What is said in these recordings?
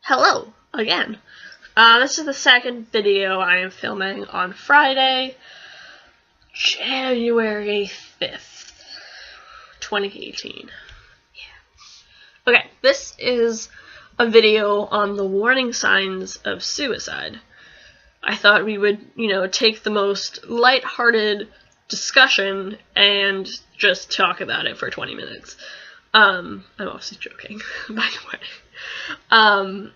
Hello again. This is the second video I am filming on Friday, January 5th, 2018. Yeah. Okay, this is a video on the warning signs of suicide. I thought we would, take the most lighthearted discussion and just talk about it for 20 minutes. I'm obviously joking, by the way.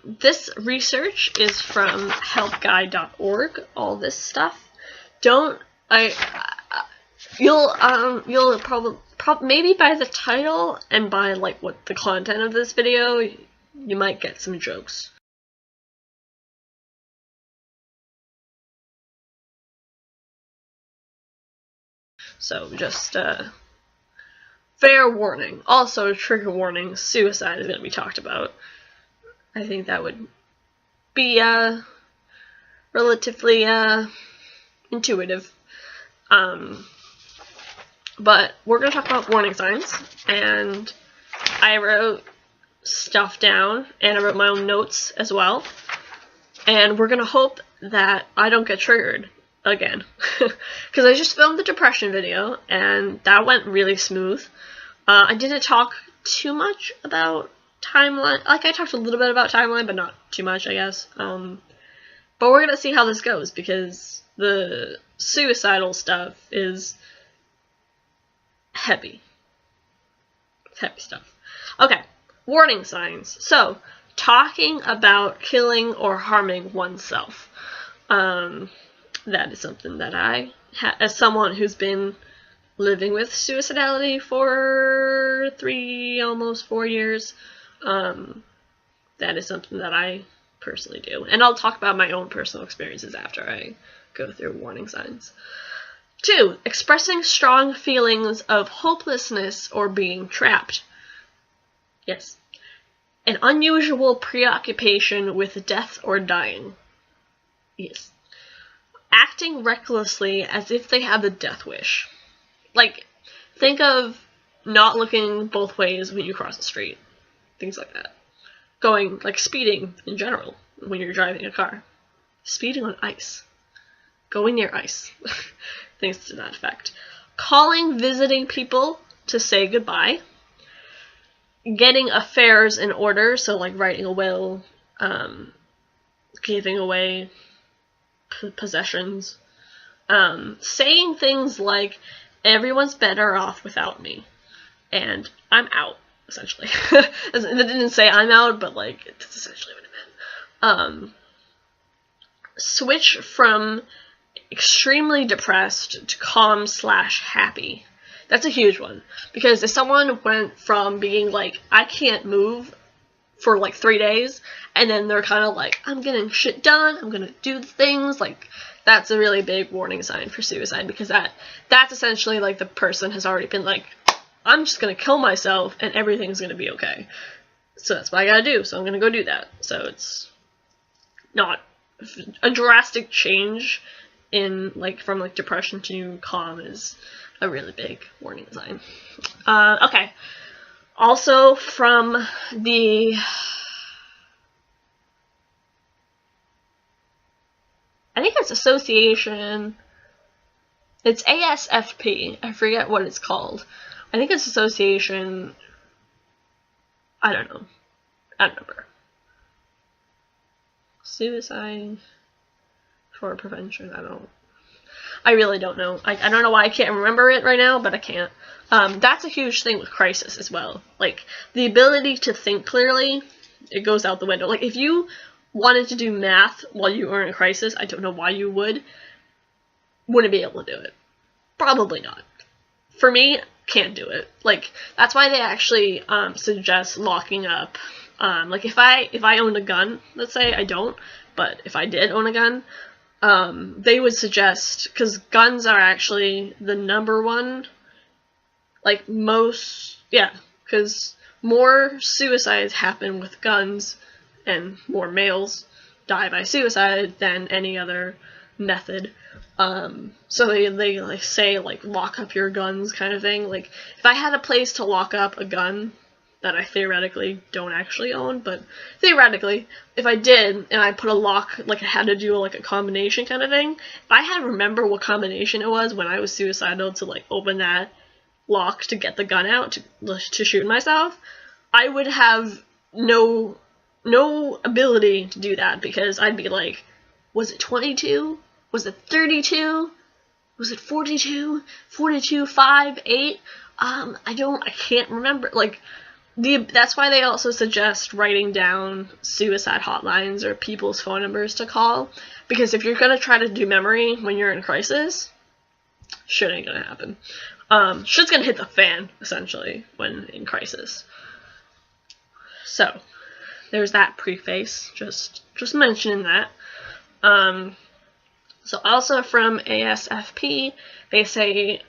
This research is from helpguide.org, all this stuff. You'll probably, maybe by the title and by, what the content of this video, you might get some jokes. So, just, fair warning. Also, trigger warning, suicide is going to be talked about. I think that would be, relatively, intuitive. But we're going to talk about warning signs, and I wrote stuff down, and I wrote my own notes as well, and we're going to hope that I don't get triggered again, because I just filmed the depression video, and that went really smooth. I didn't talk too much about timeline. I talked a little bit about timeline, but not too much, I guess. But we're gonna see how this goes, because the suicidal stuff is heavy. It's heavy stuff. Okay, warning signs. So, talking about killing or harming oneself. That is something that I, as someone who's been living with suicidality for almost 4 years, that is something that I personally do. And I'll talk about my own personal experiences after I go through warning signs. 2, expressing strong feelings of hopelessness or being trapped. Yes. An unusual preoccupation with death or dying. Yes. Acting recklessly as if they have a death wish. Think of not looking both ways when you cross the street. Things like that. Going, speeding in general when you're driving a car. Speeding on ice. Going near ice. Things to that effect. Calling visiting people to say goodbye. Getting affairs in order, so writing a will, giving away possessions. Saying things like, everyone's better off without me, and I'm out, essentially. It didn't say I'm out, but it's essentially what it meant. Switch from extremely depressed to calm/happy. That's a huge one, because if someone went from being I can't move for 3 days, and then they're kind of I'm getting shit done, I'm gonna do things, that's a really big warning sign for suicide, because that's essentially the person has already been I'm just gonna kill myself and everything's gonna be okay. So that's what I gotta do, so I'm gonna go do that. So it's not a drastic change in from depression to calm is a really big warning sign. Okay. Also from the I think it's association. It's ASFP. I forget what it's called. I think it's association. I don't know. I don't remember. Suicide for prevention. I really don't know. I don't know why I can't remember it right now, but I can't. That's a huge thing with crisis as well. The ability to think clearly, it goes out the window. If you wanted to do math while you were in a crisis, I don't know why you wouldn't be able to do it. Probably not. For me, can't do it. That's why they actually suggest locking up. If I owned a gun, let's say, I don't, but if I did own a gun, they would suggest, because guns are actually the number one, because more suicides happen with guns, and more males die by suicide than any other method. So they say lock up your guns kind of thing. If I had a place to lock up a gun, that I theoretically don't actually own, but theoretically, if I did, and I put a lock, like I had to do like a combination kind of thing, if I had to remember what combination it was when I was suicidal to like open that lock to get the gun out to shoot myself, I would have no ability to do that, because I'd be like, was it 22? Was it 32? Was it 42? 42, 5, 8? I can't remember. Like, that's why they also suggest writing down suicide hotlines or people's phone numbers to call, because if you're gonna try to do memory when you're in crisis, shit ain't gonna happen. Shit's gonna hit the fan, essentially, when in crisis. So, there's that preface, just mentioning that. So also from ASFP, they say,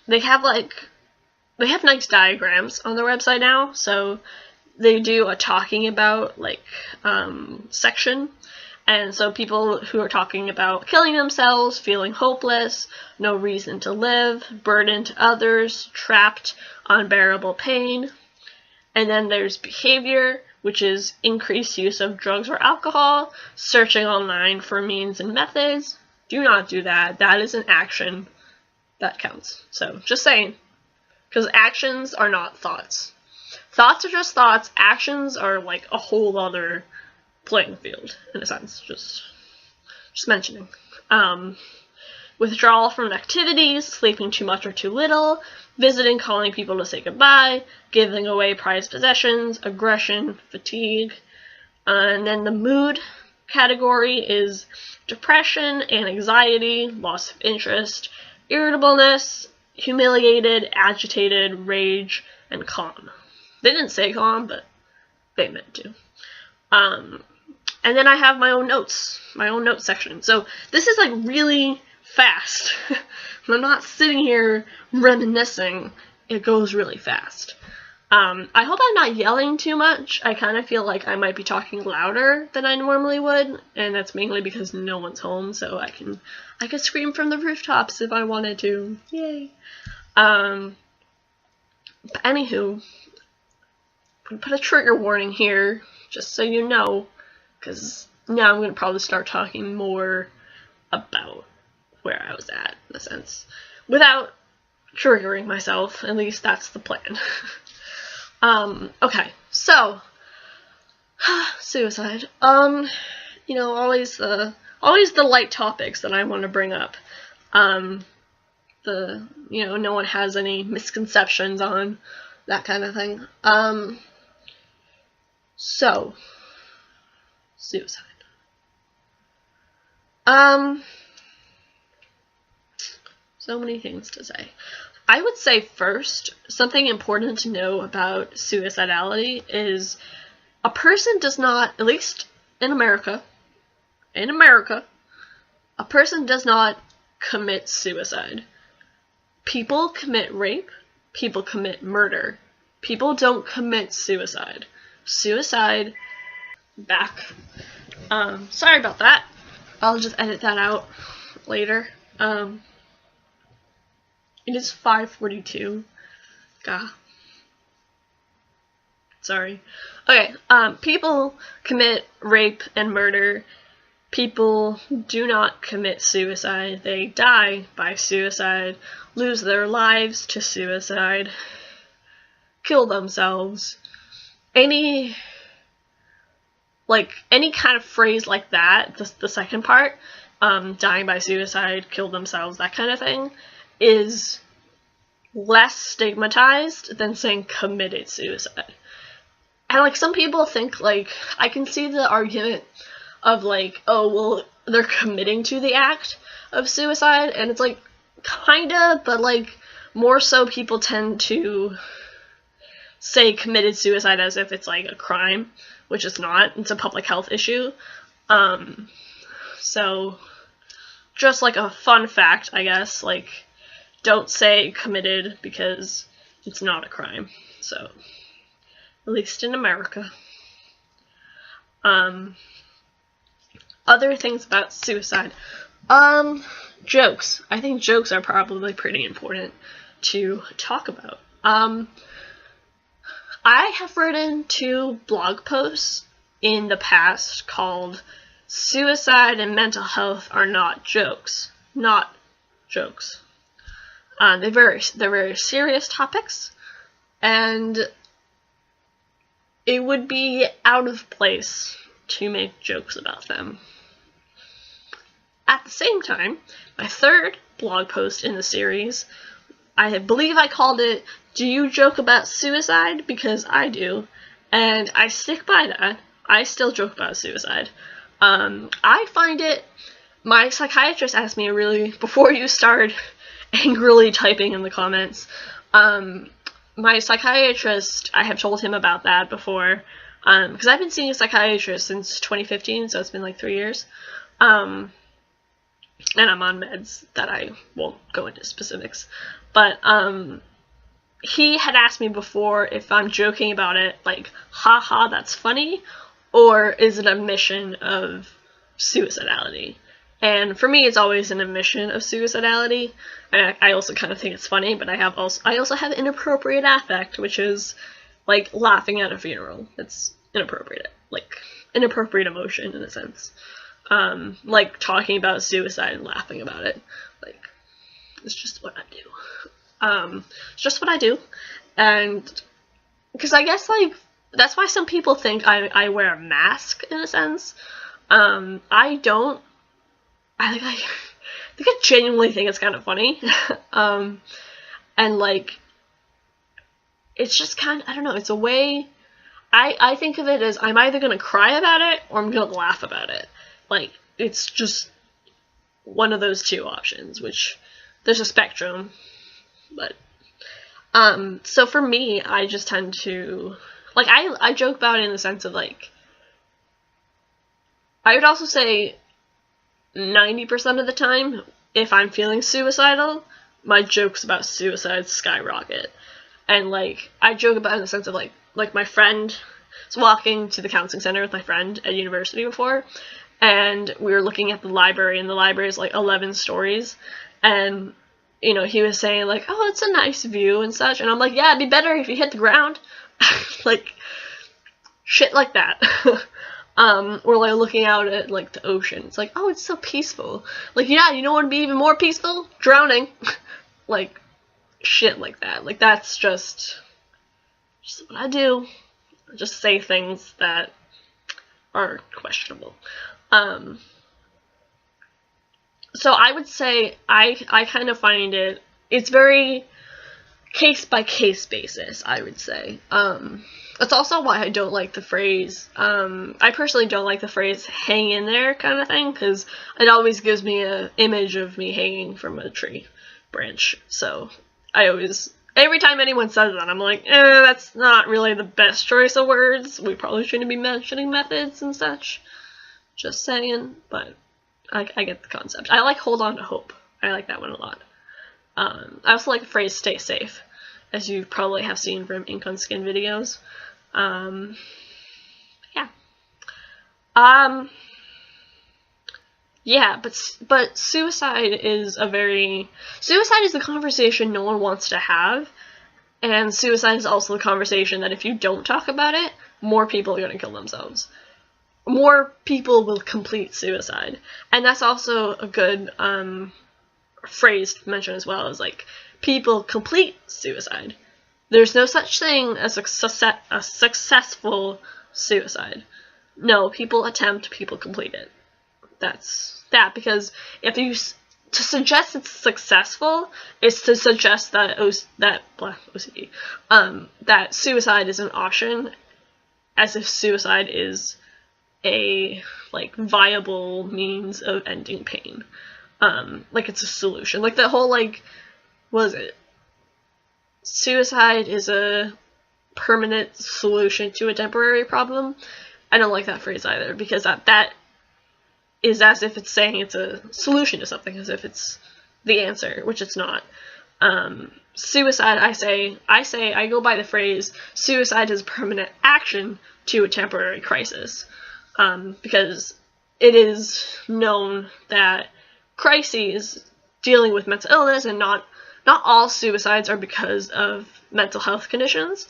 they have nice diagrams on their website now, so they do a talking about, like, section, and so people who are talking about killing themselves, feeling hopeless, no reason to live, burden to others, trapped, unbearable pain. And then there's behavior, which is increased use of drugs or alcohol, searching online for means and methods. Do not do that. That is an action that counts. So, just saying. Because actions are not thoughts. Thoughts are just thoughts. Actions are like a whole other playing field, in a sense. Just mentioning. Withdrawal from activities, sleeping too much or too little, visiting, calling people to say goodbye, giving away prized possessions, aggression, fatigue. And then the mood category is depression and anxiety, loss of interest, irritableness, humiliated, agitated, rage, and calm. They didn't say calm, but they meant to. And then I have my own notes section. So this is like really fast. I'm not sitting here reminiscing. It goes really fast. I hope I'm not yelling too much. I kind of feel like I might be talking louder than I normally would, and that's mainly because no one's home, so I could scream from the rooftops if I wanted to. Yay. But anywho, I'm gonna put a trigger warning here, just so you know, because now I'm gonna probably start talking more about where I was at, in a sense, without triggering myself. At least that's the plan. Okay, so suicide. You know, always the light topics that I want to bring up. No one has any misconceptions on that kind of thing. So suicide. So many things to say. I would say first, something important to know about suicidality is a person does not, at least in America, a person does not commit suicide. People commit rape, people commit murder. People don't commit suicide. Suicide, sorry about that. I'll just edit that out later. It is 5:42. Gah. Sorry. Okay, people commit rape and murder. People do not commit suicide. They die by suicide, lose their lives to suicide, kill themselves. Any kind of phrase like that, the second part, dying by suicide, kill themselves, that kind of thing, is less stigmatized than saying committed suicide. And, like, some people think, like, I can see the argument of, like, oh, well, they're committing to the act of suicide, and it's, like, kinda, but, like, more so people tend to say committed suicide as if it's, like, a crime, which it's not. It's a public health issue. So, just, like, a fun fact, I guess, like, don't say committed because it's not a crime. So, at least in America. Other things about suicide. Jokes. I think jokes are probably pretty important to talk about. I have written 2 blog posts in the past called "Suicide and Mental Health Are Not Jokes." Not jokes. They're very serious topics, and it would be out of place to make jokes about them. At the same time, my 3rd blog post in the series, I believe I called it "Do You Joke About Suicide?" Because I do, and I stick by that. I still joke about suicide. I find it, my psychiatrist asked me before you start angrily typing in the comments, my psychiatrist, I have told him about that before, because I've been seeing a psychiatrist since 2015, so it's been like 3 years, and I'm on meds that I won't go into specifics, but, he had asked me before if I'm joking about it, like, haha, that's funny, or is it a admission of suicidality? And for me, it's always an admission of suicidality. And I also kind of think it's funny, but I also have inappropriate affect, which is like laughing at a funeral. It's inappropriate, like inappropriate emotion in a sense. Like talking about suicide and laughing about it. Like, it's just what I do. It's just what I do. And because I guess like that's why some people think I wear a mask in a sense. I don't. I think I genuinely think it's kind of funny. And like, it's just kind of, I don't know, it's a way, I think of it as I'm either going to cry about it or I'm going to laugh about it. Like, it's just one of those 2 options, which there's a spectrum. But, so for me, I just tend to, like, I joke about it in the sense of like, I would also say 90% of the time, if I'm feeling suicidal, my jokes about suicide skyrocket. And, like, I joke about it in the sense of, like my friend was walking to the counseling center with my friend at university before, and we were looking at the library, and the library is, like, 11 stories, and, you know, he was saying, like, oh, it's a nice view and such, and I'm like, yeah, it'd be better if you hit the ground. Like, shit like that. Or like looking out at like the ocean. It's like, oh, it's so peaceful. Like, yeah, you know what would be even more peaceful? Drowning. Like, shit like that. Like, that's just what I do. I just say things that are questionable. So I would say I kind of find it's very case by case basis, I would say. That's also why I don't like the phrase, I personally don't like the phrase hang in there kind of thing, because it always gives me an image of me hanging from a tree branch. So every time anyone says that, I'm like, that's not really the best choice of words. We probably shouldn't be mentioning methods and such. Just saying, but I get the concept. I like hold on to hope. I like that one a lot. I also like the phrase stay safe, as you probably have seen from Ink on Skin videos. Yeah. Yeah, but suicide is the conversation no one wants to have, and suicide is also the conversation that if you don't talk about it, more people are going to kill themselves. More people will complete suicide. And that's also a good, phrase to mention as well, is like, people complete suicide. There's no such thing as a successful suicide. No, people attempt, people complete it. That's that, because to suggest it's successful is to suggest that that suicide is an option, as if suicide is a like viable means of ending pain. Like it's a solution. Like the whole like, what is it? Suicide is a permanent solution to a temporary problem. I don't like that phrase either, because that is as if it's saying it's a solution to something, as if it's the answer, which it's not. Suicide, I go by the phrase, suicide is a permanent action to a temporary crisis. Because it is known that crises dealing with mental illness, and not all suicides are because of mental health conditions.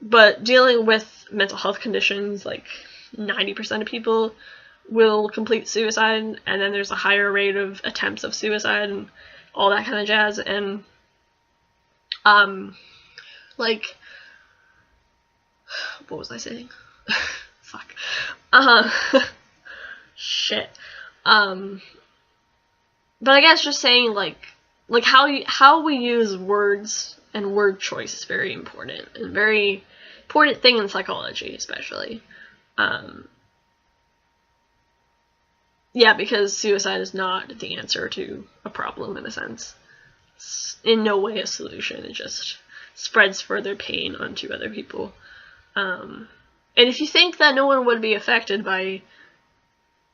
But dealing with mental health conditions, like 90% of people will complete suicide, and then there's a higher rate of attempts of suicide and all that kind of jazz. And like, what was I saying? Fuck. Shit. But I guess just saying like how we use words and word choice is very important, and very important thing in psychology, especially. Yeah, because suicide is not the answer to a problem, in a sense. It's in no way a solution. It just spreads further pain onto other people. And if you think that no one would be affected by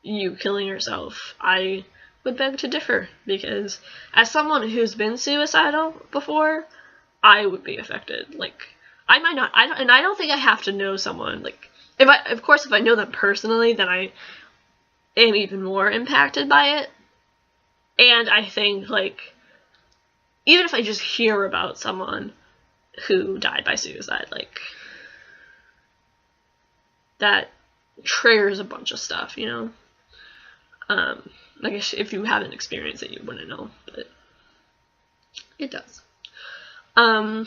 you killing yourself, I would beg to differ, because as someone who's been suicidal before, I would be affected. Like, I might not, I don't think I have to know someone. Like, if I know them personally, then I am even more impacted by it. And I think, like, even if I just hear about someone who died by suicide, like, that triggers a bunch of stuff, you know? Like, if you haven't experienced it, you wouldn't know, but it does. I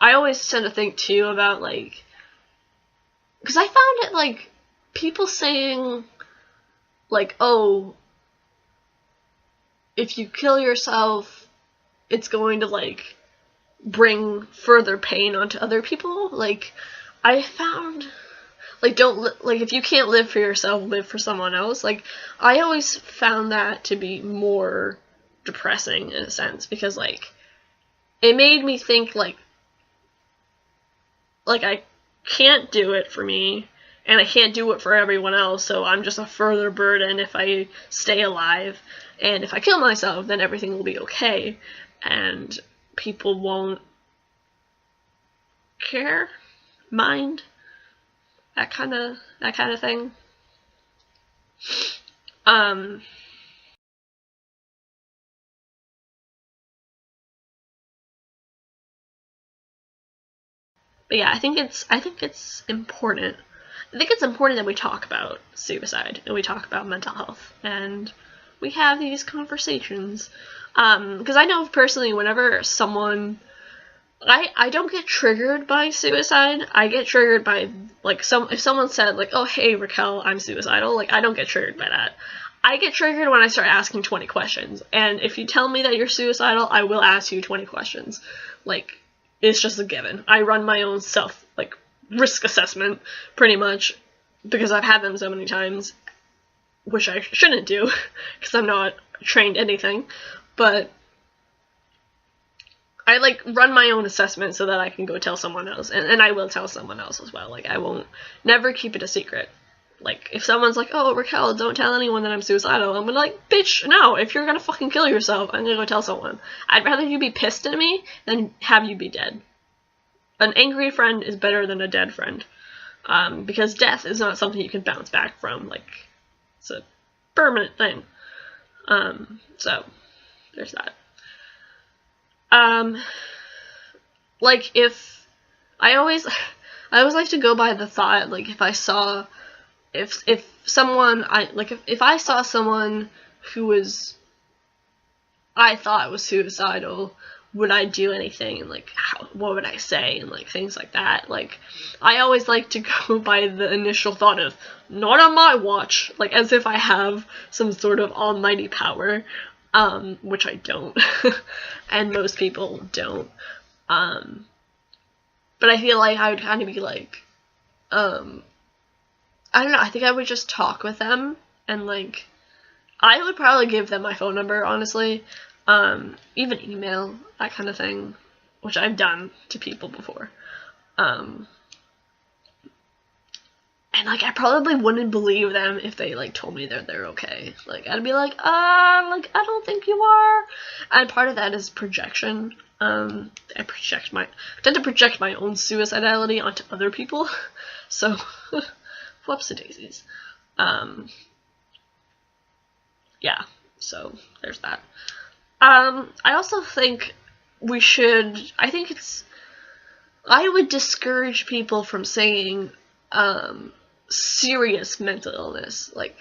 always tend to think, too, about, like, because I found it, like, people saying, like, oh, if you kill yourself, it's going to, like, bring further pain onto other people. Like, I found, like, if you can't live for yourself, live for someone else. Like, I always found that to be more depressing, in a sense, because, like, it made me think, like, I can't do it for me, and I can't do it for everyone else, so I'm just a further burden if I stay alive. And if I kill myself, then everything will be okay, and people won't care, mind, that kind of thing. But yeah, I think it's important. I think it's important that we talk about suicide and we talk about mental health and we have these conversations. Because I know personally, whenever someone, I don't get triggered by suicide. I get triggered by, like, if someone said, like, oh, hey, Raquel, I'm suicidal, like, I don't get triggered by that. I get triggered when I start asking 20 questions. And if you tell me that you're suicidal, I will ask you 20 questions. Like, it's just a given. I run my own risk assessment, pretty much, because I've had them so many times, which I shouldn't do, because I'm not trained anything, but I, like, run my own assessment so that I can go tell someone else, and I will tell someone else as well. Like, I won't never keep it a secret. Like, if someone's like, oh, Raquel, don't tell anyone that I'm suicidal, I'm gonna, like, bitch, no, if you're gonna fucking kill yourself, I'm gonna go tell someone. I'd rather you be pissed at me than have you be dead. An angry friend is better than a dead friend, because death is not something you can bounce back from. Like, it's a permanent thing. So, there's that. Like, if I always like to go by the thought, like, if I saw, if someone, if I saw someone who I thought was suicidal, would I do anything, and, like, what would I say, and, like, things like that. Like, I always like to go by the initial thought of, not on my watch, like, as if I have some sort of almighty power, which I don't, and most people don't, but I feel like I would kind of be like, I don't know, I think I would just talk with them, and, like, I would probably give them my phone number, honestly, even email, that kind of thing, which I've done to people before, and, like, I probably wouldn't believe them if they, like, told me that they're okay. Like, I'd be like, I don't think you are, and part of that is projection. I tend to project my own suicidality onto other people, so, whoopsie-daisies. Yeah, so, there's that. I also think I think it's, I would discourage people from saying serious mental illness. Like,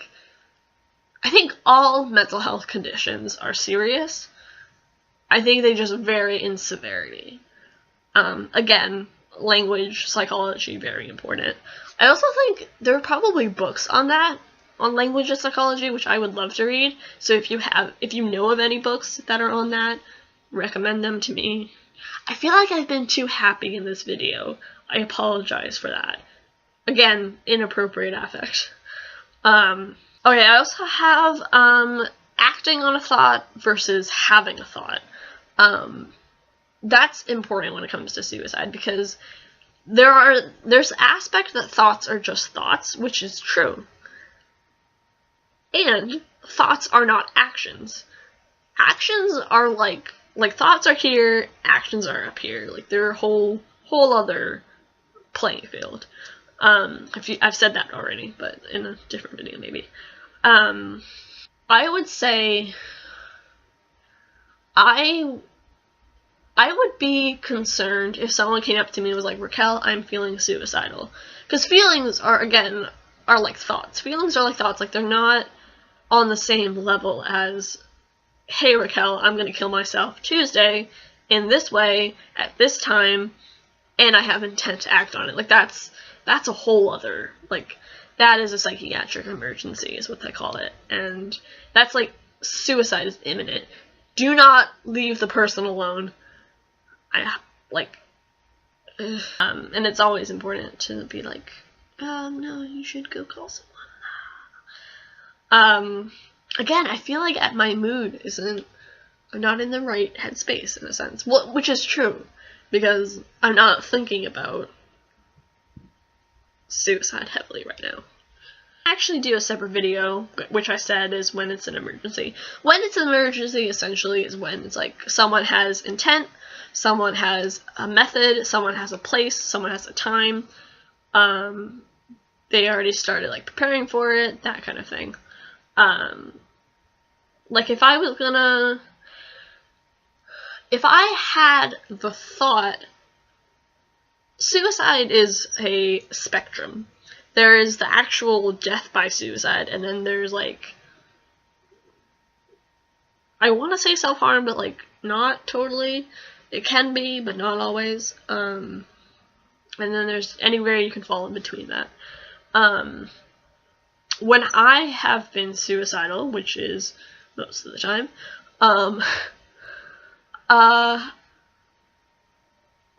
I think all mental health conditions are serious. I think they just vary in severity. Again, language, psychology, very important. I also think there are probably books on that, on language and psychology, which I would love to read. So if you know of any books that are on that, recommend them to me. I feel like I've been too happy in this video. I apologize for that. Again, inappropriate affect. Okay, I also have acting on a thought versus having a thought. That's important when it comes to suicide, because there's aspect that thoughts are just thoughts, which is true. And thoughts are not actions. Actions are like thoughts are here, actions are up here. Like, they're a whole other playing field. I've said that already, but in a different video maybe. I would say I would be concerned if someone came up to me and was like, Raquel, I'm feeling suicidal. Because feelings are like thoughts. Feelings are like thoughts. Like, they're not on the same level as, hey, Raquel, I'm going to kill myself Tuesday in this way at this time, and I have intent to act on it. Like, that's a whole other, like, that is a psychiatric emergency is what they call it. And that's like, suicide is imminent. Do not leave the person alone. And it's always important to be like, no, you should go call someone. Again, I feel like my mood I'm not in the right headspace in a sense. Which is true, because I'm not thinking about suicide heavily right now. I actually do a separate video, which I said is when it's an emergency. When it's an emergency, essentially, is when it's like someone has intent, someone has a method, someone has a place, someone has a time. They already started like preparing for it, that kind of thing. Like, if I had the thought, suicide is a spectrum. There is the actual death by suicide, and then there's, like, I want to say self-harm, but, like, not totally. It can be, but not always. And then there's anywhere you can fall in between that. When I have been suicidal, which is most of the time,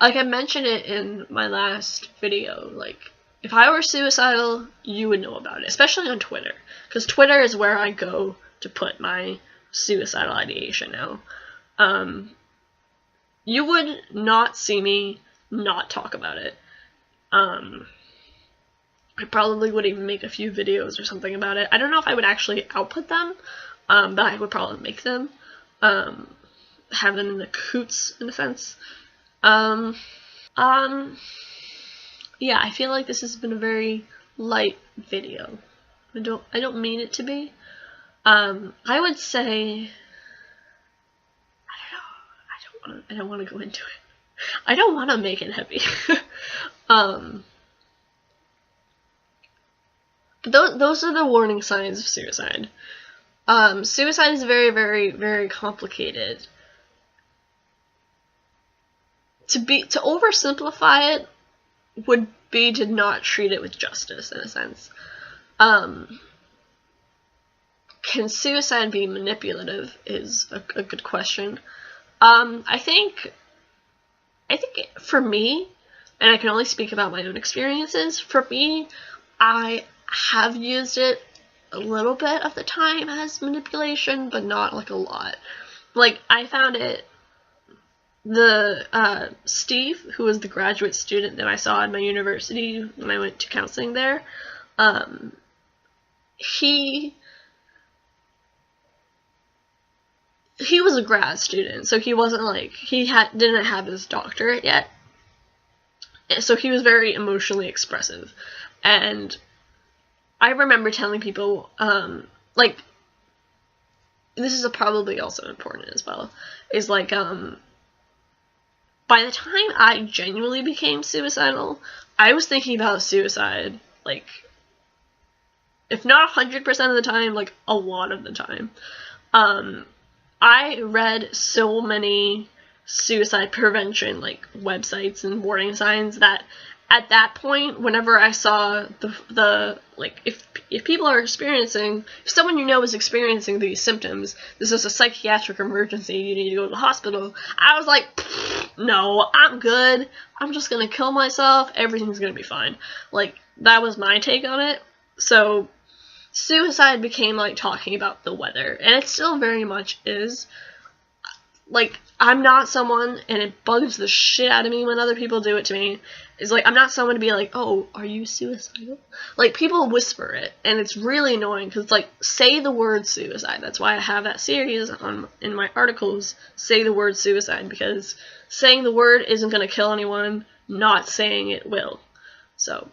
like I mentioned it in my last video, like, if I were suicidal, you would know about it, especially on Twitter, because Twitter is where I go to put my suicidal ideation now. You would not see me not talk about it. I probably would even make a few videos or something about it. I don't know if I would actually output them, but I would probably make them, have them in the coots, in a sense. Yeah, I feel like this has been a very light video. I don't mean it to be. I would say, I don't want to go into it. I don't want to make it heavy. But those are the warning signs of suicide. Suicide is very, very, very complicated. To oversimplify it would be to not treat it with justice, in a sense. Can suicide be manipulative is a good question. I think for me, and I can only speak about my own experiences, for me, I have used it a little bit of the time as manipulation, but not like a lot. Like, I found it, Steve, who was the graduate student that I saw at my university when I went to counseling there, he was a grad student, so he wasn't like, didn't have his doctorate yet, so he was very emotionally expressive, and I remember telling people, like, this is probably also important as well, is like, by the time I genuinely became suicidal, I was thinking about suicide, like, if not 100% of the time, like, a lot of the time. I read so many suicide prevention, like, websites and warning signs that at that point, whenever I saw the like, if people are experiencing, if someone you know is experiencing these symptoms, this is a psychiatric emergency, you need to go to the hospital, I was like, no, I'm good, I'm just gonna kill myself, everything's gonna be fine. Like, that was my take on it. So suicide became like talking about the weather, and it still very much is. Like, I'm not someone, and it bugs the shit out of me when other people do it to me, is like, I'm not someone to be like, oh, are you suicidal? Like, people whisper it, and it's really annoying, because, like, say the word suicide. That's why I have that series in my articles, say the word suicide, because saying the word isn't going to kill anyone, not saying it will. So,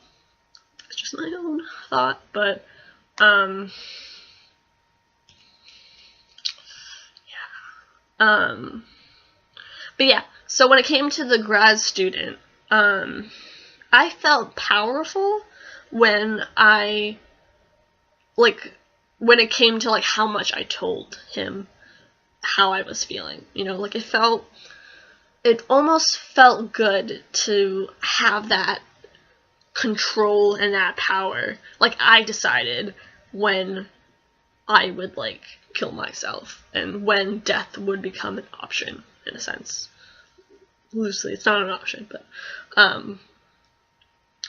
that's just my own thought, but, but yeah, so when it came to the grad student, I felt powerful when when it came to, like, how much I told him how I was feeling. You know, like, it almost felt good to have that control and that power. Like, I decided when I would, like, kill myself, and when death would become an option, in a sense. Loosely, it's not an option, but,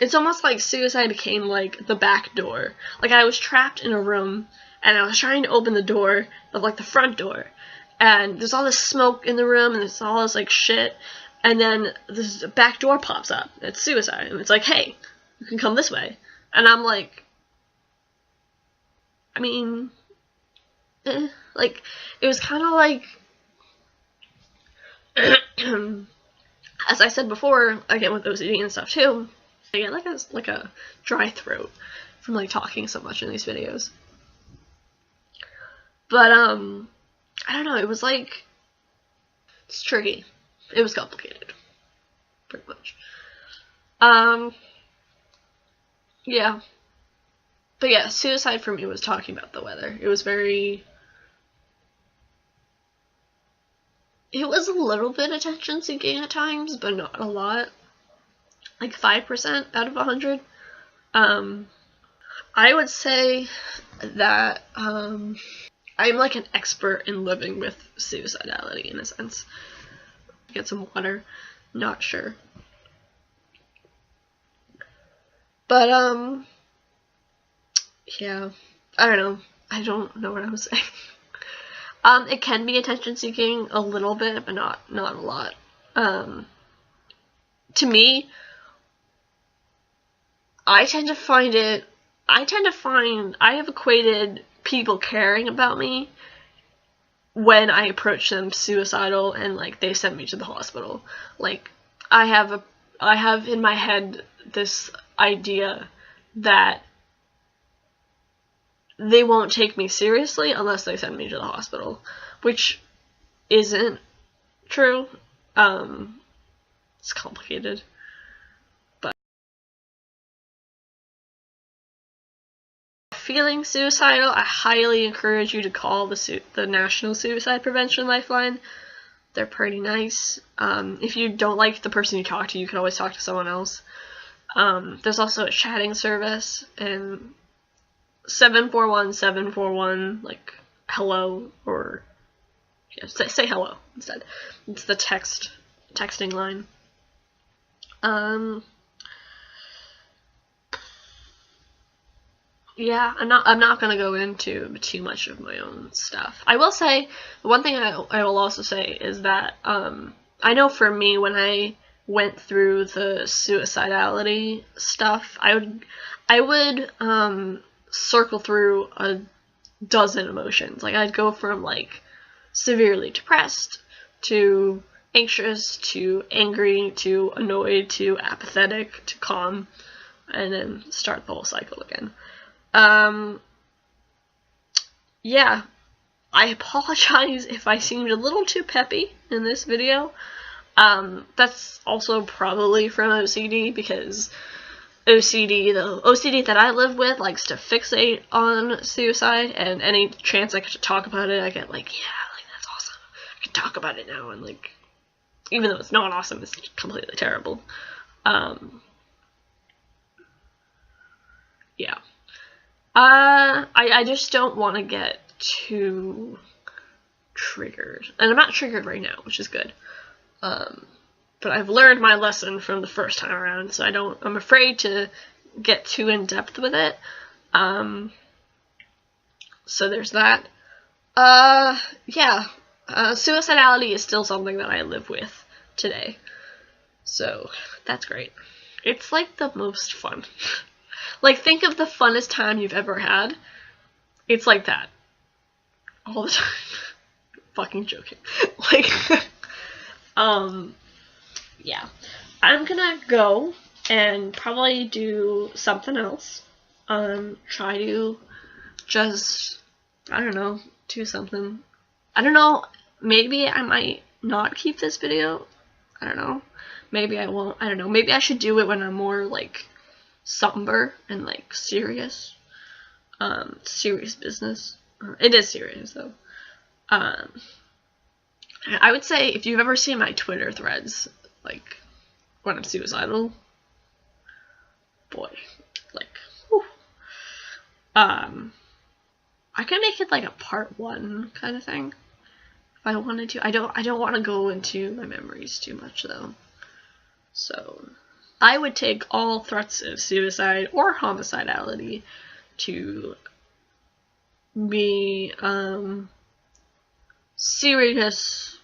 it's almost like suicide became, like, the back door. Like, I was trapped in a room, and I was trying to open the door of, like, the front door, and there's all this smoke in the room, and there's all this, like, shit, and then this back door pops up. It's suicide, and it's like, hey, you can come this way. And I'm like, I mean, like, it was kind of like, as I said before, again with OCD and stuff too, I get like a dry throat from, like, talking so much in these videos. But I don't know, it was like, it's tricky. It was complicated, pretty much. Yeah. But yeah, suicide for me was talking about the weather. It was a little bit attention seeking at times, but not a lot. Like 5% out of 100. I would say that I'm like an expert in living with suicidality, in a sense. Get some water. Not sure. But yeah, I don't know. I don't know what I was saying. It can be attention seeking a little bit, but not a lot. To me, I have equated people caring about me when I approach them suicidal and, like, they send me to the hospital. Like, I have in my head this idea that they won't take me seriously unless they send me to the hospital, which isn't true. It's complicated. But feeling suicidal, I highly encourage you to call the National Suicide Prevention Lifeline. They're pretty nice. If you don't like the person you talk to, you can always talk to someone else. There's also a chatting service, and 741-741, like, hello, or yeah, say hello instead. It's the texting line. Yeah, I'm not gonna go into too much of my own stuff. I will say, the one thing I will also say is that, I know for me, when I went through the suicidality stuff, I would circle through a dozen emotions. Like, I'd go from, like, severely depressed to anxious to angry to annoyed to apathetic to calm, and then start the whole cycle again. Yeah, I apologize if I seemed a little too peppy in this video. That's also probably from OCD, because the OCD that I live with likes to fixate on suicide, and any chance I get to talk about it, I get like, yeah, like, that's awesome. I can talk about it now, and like, even though it's not awesome, it's completely terrible. Yeah. I just don't want to get too triggered. And I'm not triggered right now, which is good. But I've learned my lesson from the first time around, so I'm afraid to get too in depth with it. So there's that. Yeah. Suicidality is still something that I live with today. So that's great. It's like the most fun. Like, think of the funnest time you've ever had. It's like that. All the time. Fucking joking. Like, yeah. I'm gonna go and probably do something else. Try to just, I don't know, do something. I don't know, maybe I might not keep this video. I don't know. Maybe I won't. I don't know. Maybe I should do it when I'm more, like, somber and, like, serious. Serious business. It is serious, though. I would say, if you've ever seen my Twitter threads, like, when I'm suicidal, boy, like, whew. I could make it, like, a part 1 kind of thing, if I wanted to. I don't want to go into my memories too much, though. So, I would take all threats of suicide or homicidality to be, serious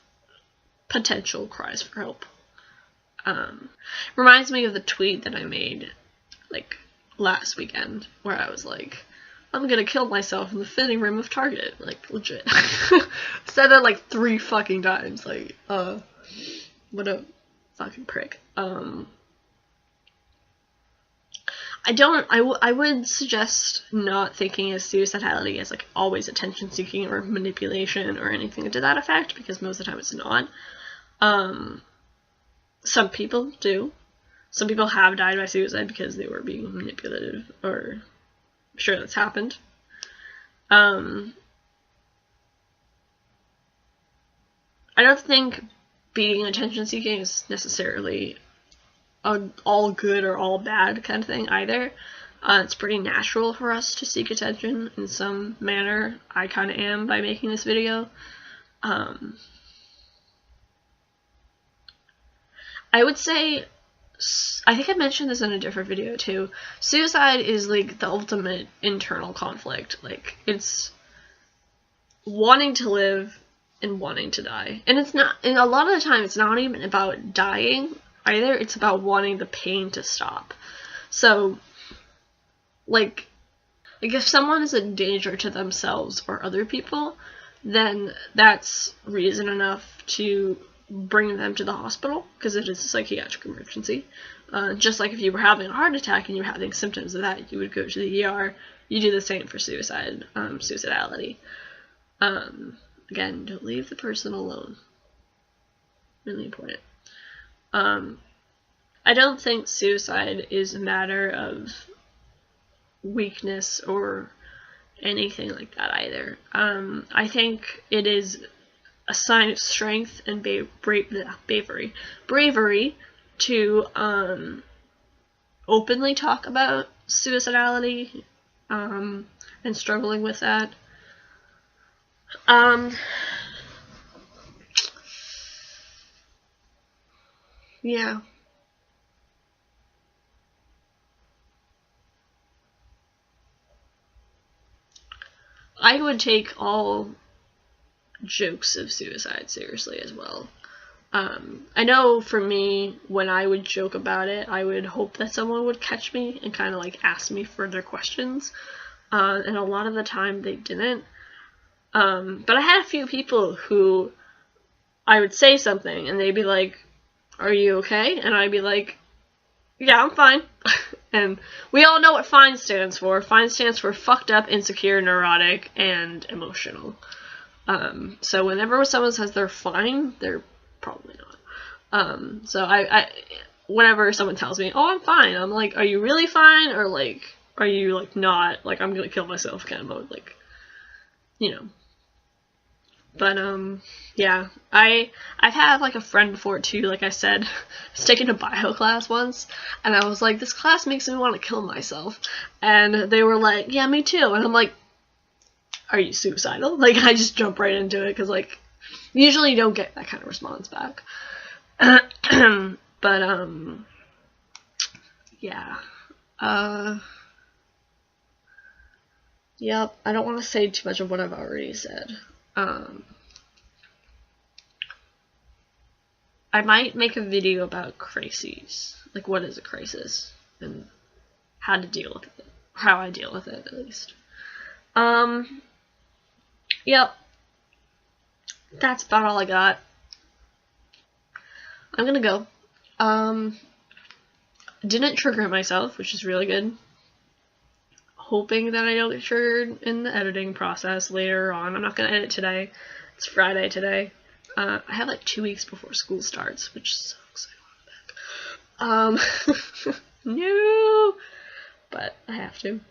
potential cries for help. Reminds me of the tweet that I made, like, last weekend, where I was like, I'm gonna kill myself in the fitting room of Target. Like, legit. Said that like 3 fucking times. Like, what a fucking prick. I would suggest not thinking of suicidality as, like, always attention seeking or manipulation or anything to that effect, because most of the time it's not. Some people do. Some people have died by suicide because they were being manipulative, or I'm sure that's happened. I don't think being attention seeking is necessarily an all good or all bad kind of thing either. It's pretty natural for us to seek attention in some manner. I kind of am by making this video. I would say, I think I mentioned this in a different video too, suicide is like the ultimate internal conflict. Like, it's wanting to live and wanting to die. And it's not, and a lot of the time it's not even about dying either, it's about wanting the pain to stop. So, like if someone is a danger to themselves or other people, then that's reason enough to bring them to the hospital, because it is a psychiatric emergency. Just like if you were having a heart attack and you were having symptoms of that, you would go to the ER. You do the same for suicide, suicidality. Again, don't leave the person alone. Really important. I don't think suicide is a matter of weakness or anything like that either. I think it is a sign of strength and bravery to openly talk about suicidality and struggling with that. Yeah. I would take all jokes of suicide seriously as well. I know for me, when I would joke about it, I would hope that someone would catch me and kind of like ask me further questions. And a lot of the time they didn't. But I had a few people who I would say something and they'd be like, "Are you okay?" And I'd be like, "Yeah, I'm fine." And we all know what FINE stands for. FINE stands for fucked up, insecure, neurotic, and emotional. So whenever someone says they're fine, they're probably So I whenever someone tells me, oh, I'm fine, I'm like, are you really fine? Or like, are you like not, like, I'm gonna kill myself kind of mode, like, you know. But yeah, I've had like a friend before too, like I said. I was taking a bio class once, and I was like, this class makes me want to kill myself. And they were like, yeah, me too. And I'm like, are you suicidal? Like, I just jump right into it, because like, usually you don't get that kind of response back. But yeah. Yep, I don't want to say too much of what I've already said. I might make a video about crises. Like, what is a crisis? And how to deal with it. How I deal with it, at least. Yep. That's about all I got. I'm gonna go. Didn't trigger myself, which is really good. Hoping that I don't get triggered in the editing process later on. I'm not gonna edit today. It's Friday today. I have like 2 weeks before school starts, which sucks. No, but I have to.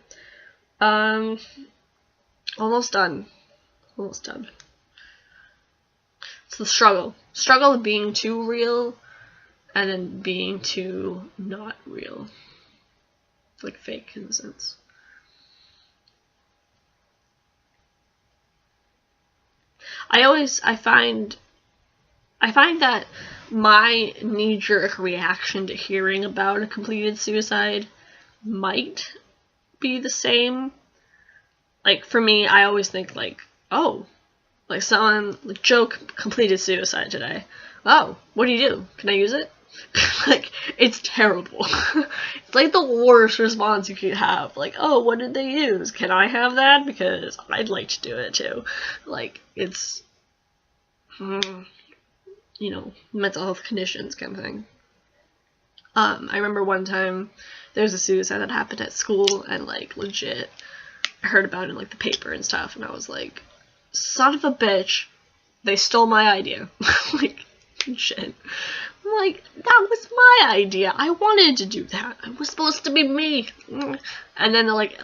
Almost done. Almost done. It's the struggle. Struggle of being too real, and then being too not real. Like fake in a sense. I find that my knee-jerk reaction to hearing about a completed suicide might be the same. Like, for me, I always think, like, oh, like, someone, like, joke, completed suicide today. Oh, what do you do? Can I use it? Like, it's terrible. It's like the worst response you could have. Like, oh, what did they use? Can I have that? Because I'd like to do it too. Like, it's, you know, mental health conditions kind of thing. I remember one time there was a suicide that happened at school, and like legit, I heard about it in like the paper and stuff, and I was like, son of a bitch, they stole my idea. Like, shit. I'm like, that was my idea. I wanted to do that. It was supposed to be me. And then like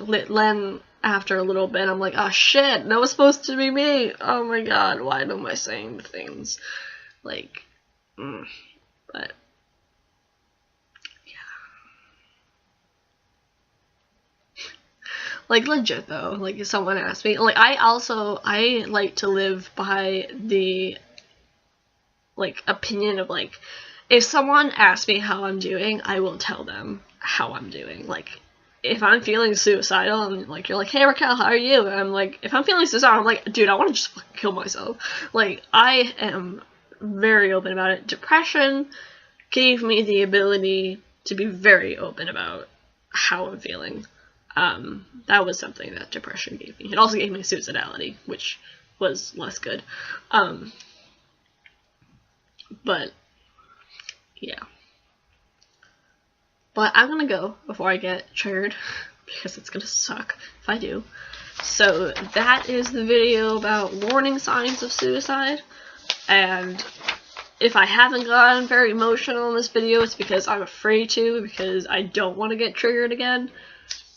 after a little bit, I'm like, oh shit, that was supposed to be me. Oh my god, why am I saying things? Like, but, yeah. Like, legit though, like, if someone asked me, like, I like to live by the, like, opinion of, like, if someone asks me how I'm doing, I will tell them how I'm doing. Like, if I'm feeling suicidal, and like, you're like, hey Raquel, how are you? And I'm like, if I'm feeling suicidal, I'm like, dude, I want to just fucking kill myself. Like, I am very open about it. Depression gave me the ability to be very open about how I'm feeling. That was something that depression gave me. It also gave me suicidality, which was less good. But, yeah. But I'm gonna go before I get triggered, because it's gonna suck if I do. So that is the video about warning signs of suicide. And if I haven't gotten very emotional in this video, it's because I'm afraid to, because I don't want to get triggered again.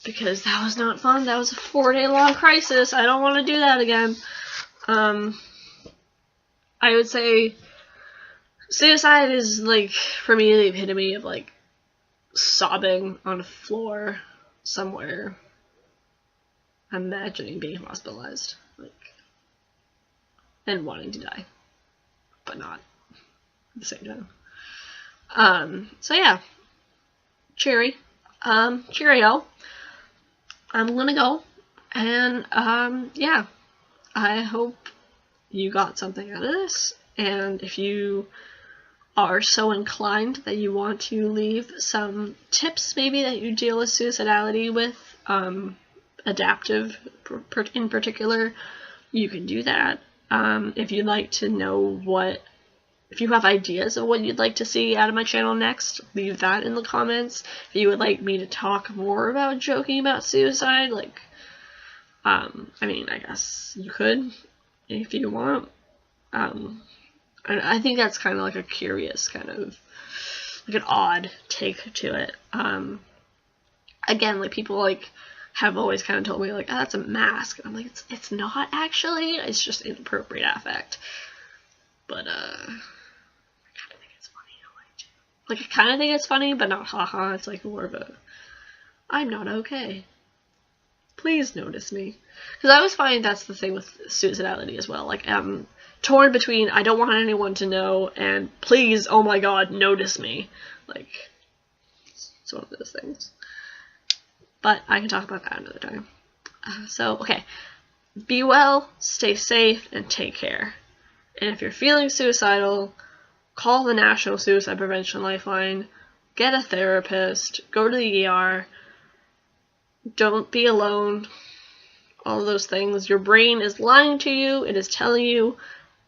Because that was not fun. That was a 4-day long crisis. I don't want to do that again. I would say suicide is, like, for me, the epitome of, like, sobbing on a floor somewhere, imagining being hospitalized, like, and wanting to die, but not at the same time. So yeah, cheerio. I'm gonna go, and yeah, I hope you got something out of this, and if you are so inclined that you want to leave some tips maybe that you deal with suicidality with, adaptive in particular, you can do that. If you'd like to know if you have ideas of what you'd like to see out of my channel next, leave that in the comments. If you would like me to talk more about joking about suicide, like, I mean, I guess you could, if you want. And I think that's kind of like a curious kind of, like an odd take to it. Again, like people like have always kind of told me like, oh, that's a mask. And I'm like, it's not actually. It's just inappropriate affect. But I kind of think it's funny. Like I kind of think it's funny, but not haha. It's like more of a, I'm not okay. Please notice me. Because I always find that's the thing with suicidality as well. Like torn between I don't want anyone to know and please, oh my god, notice me. Like it's one of those things. But I can talk about that another time. So, okay. Be well, stay safe, and take care. And if you're feeling suicidal, call the National Suicide Prevention Lifeline, get a therapist, go to the ER, don't be alone, all of those things. Your brain is lying to you, it is telling you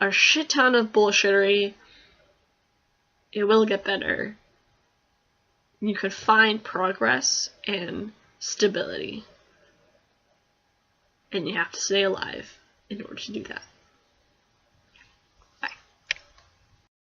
a shit ton of bullshittery. It will get better. You could find progress and stability. And you have to stay alive in order to do that.